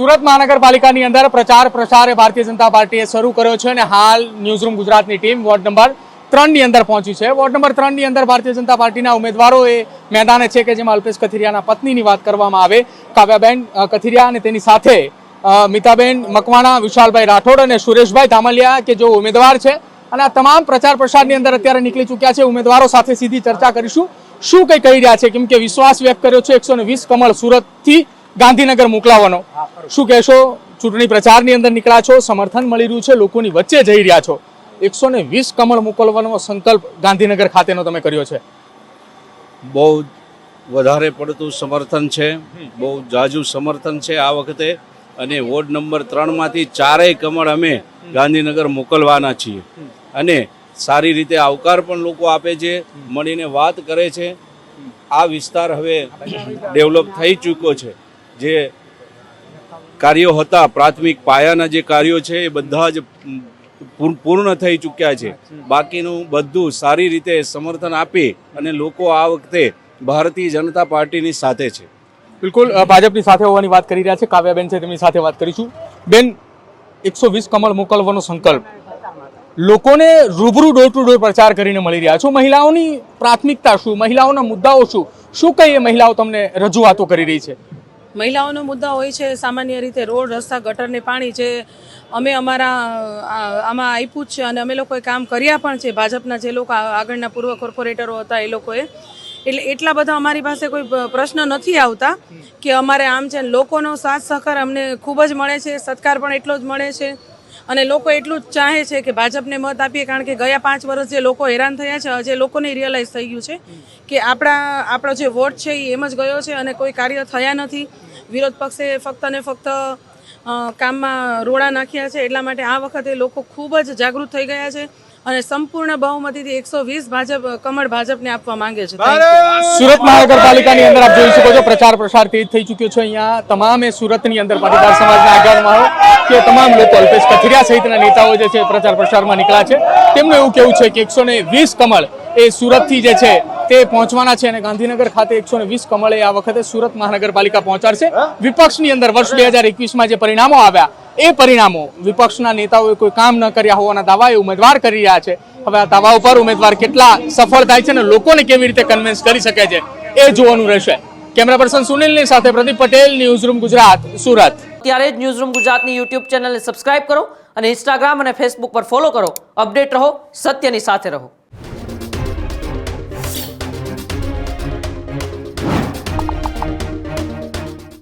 સુરત મહાનગરપાલિકાની અંદર પ્રચાર પ્રસાર ભારતીય જનતા પાર્ટીએ શરૂ કર્યો છે અને હાલ ન્યૂઝરૂમ ગુજરાતની ટીમ વોર્ડ નંબર 3 ની અંદર પહોંચી છે। વોર્ડ નંબર 3 ની અંદર ભારતીય જનતા પાર્ટીના ઉમેદવારો એ મેદાને છે કે જેમાં અલ્પેશ કથિરિયાના પત્નીની વાત કરવામાં આવે, કાવ્યાબેન કથિરિયા અને તેની સાથે મિતાબેન મકવાણા, વિશાલભાઈ રાઠોડ અને સુરેશભાઈ ધામલિયા કે જો ઉમેદવાર છે અને આ તમામ પ્રચાર પ્રસારની અંદર અત્યારે નીકળી ચૂક્યા છે। ઉમેદવારો સાથે સીધી ચર્ચા કરીશું, શું કંઈ કહી રહ્યા છે, કેમ કે વિશ્વાસ વ્યક્ત કર્યો છે 120 કમળ સુરતથી ગાંધીનગર મોકલાવવાનો। શું કહેશો? ચૂંટણી પ્રચારની અંદર નીકળ્યા છો, સમર્થન મળી રહ્યું છે, લોકોની વચ્ચે જઈ રહ્યા છો, 120 કમળ મોકલવાનો સંકલ્પ ગાંધીનગર ખાતેનો તમે કર્યો છે। બહુ વધારે પડતું સમર્થન છે, બહુ જાજુ સમર્થન છે આ વખતે અને વોર્ડ નંબર 3 માંથી 4 કમળ અમે ગાંધીનગર મોકલવાના છીએ અને સારી રીતે આવકાર પણ લોકો આપે છે, મળીને વાત કરે છે। આ વિસ્તાર હવે ડેવલપ થઈ ચૂક્યો છે। જે કાર્યો હતા, પ્રાથમિક પાયાના જે કાર્યો છે એ બધા જ પૂર્ણ થઈ ચૂક્યા છે। બાકીનું બધું સારી રીતે સમર્થન આપી અને લોકો આ વખતે ભારતીય જનતા પાર્ટીની સાથે છે। બિલકુલ ભાજપની સાથે હોવાની વાત કરી રહ્યા છે, કાવ્યાબેન છે તેમની સાથે વાત કરીશું। બેન, 120 કમળ મોકલવાનો સંકલ્પ લોકોને રૂબરૂ ડોર ટુ ડોર પ્રચાર કરીને મળી રહ્યા છો, મહિલાઓની પ્રાથમિકતા શું, મહિલાઓના મુદ્દાઓ શું કઈ એ મહિલાઓ તમને રજૂઆતો કરી રહી છે? મહિલાઓનો મુદ્દા હોય છે સામાન્ય રીતે રોડ, રસ્તા, ગટર ને પાણી છે। અમે અમારા આમાં આપ્યું જ છે અને અમે લોકોએ કામ કર્યા પણ છે, ભાજપના જે લોકો આગળના પૂર્વ કોર્પોરેટરો હતા એ લોકોએ, એટલે એટલા બધા અમારી પાસે કોઈ પ્રશ્ન નથી આવતા કે અમારે આમ છે। લોકોનો સાથ સહકાર અમને ખૂબ જ મળે છે, સત્કાર પણ એટલો જ મળે છે અને લોકો એટલું જ ચાહે છે કે ભાજપને મત આપીએ, કારણ કે ગયા 5 વર્ષ જે લોકો હેરાન થયા છે, આજે લોકોને રિયલાઇઝ થઈ ગયું છે કે આપણો જે વોટ છે એ એમ જ ગયો છે અને કોઈ કાર્ય થયા નથી। વિરોધ પક્ષે ફક્ત ને ફક્ત કામમાં રોડા નાખ્યા છે, એટલા માટે આ વખતે લોકો ખૂબ જ જાગૃત થઈ ગયા છે અને સંપૂર્ણ બહુમતીથી 120 કમળ ભાજપને આપવા માંગે છે। સુરત મહાનગરપાલિકાની અંદર આપ જોઈ શકો છો પ્રચાર પ્રસાર તેજ થઈ ચૂક્યો છે। અહીંયા તમામે સુરતની અંદર પાટીદાર સમાજના આગેવાનો કે તમામ લોકો, અલ્પેશ કથિરિયા સહિતના નેતાઓ જે છે પ્રચાર પ્રસારમાં નીકળ્યા છે। તેમનું એવું કહેવું છે કે 120 કમળ એ સુરતથી જે છે તે પહોંચવાના છે અને ગાંધીનગર ખાતે 120 કમળ એ આ વખતે સુરત મહાનગરપાલિકા પહોંચાડશે। વિપક્ષની અંદર વર્ષ 2021માં જે પરિણામો આવ્યા એ પરિણામો વિપક્ષના નેતાઓએ કોઈ કામ ન કર્યા હોવાના દાવા એ ઉમેદવાર કરી રહ્યા છે। હવે આ દાવા ઉપર ઉમેદવાર કેટલા સફળ થાય છે અને લોકોને કેવી રીતે કન્વિન્સ કરી શકે છે એ જોવાનું રહેશે। કેમેરા પર્સન સુનિલની સાથે પ્રદીપ પટેલ, ન્યૂઝરૂમ ગુજરાત, સુરત। ત્યારે જ ન્યૂઝરૂમ ગુજરાતની યુટ્યુબ ચેનલને સબસ્ક્રાઇબ કરો અને ઇન્સ્ટાગ્રામ અને ફેસબુક પર ફોલો કરો। અપડેટ રહો, સત્યની સાથે રહો।